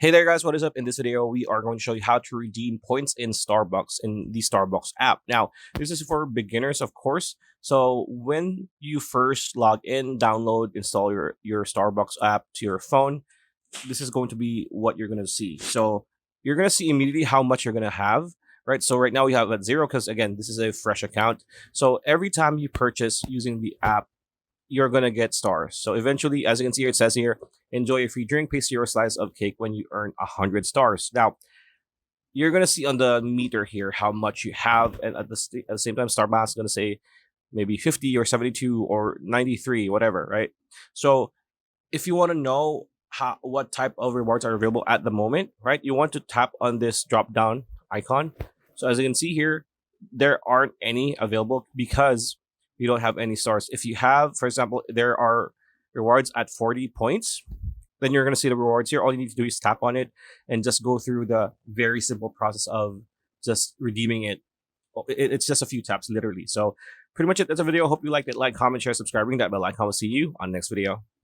Hey there guys, what is up? In this video, we are going to show you how to redeem points in Starbucks in the Starbucks app. Now, this is for beginners, of course. So when you first log in, download, install your Starbucks app to your phone, this is going to be what you're going to see. So you're going to see immediately how much you're going to have, right? So right now we have at zero because again, this is a fresh account. So every time you purchase using the app, you're gonna get stars. So eventually, as you can see here, it says here, enjoy a free drink, pay your slice of cake when you earn 100 stars. Now, you're gonna see on the meter here how much you have, and at the same time, Starbucks is gonna say maybe 50 or 72 or 93, whatever, right? So if you want to know what type of rewards are available at the moment, right? You want to tap on this drop down icon. So as you can see here, there aren't any available because you don't have any stars. If you have, for example, there are rewards at 40 points, then you're going to see the rewards here. All you need to do is tap on it and just go through the very simple process of just redeeming it. It's just a few taps, literally. So pretty much it. That's a video. Hope you liked it. Like, comment, share, subscribe, ring that bell icon. We'll see you on the next video.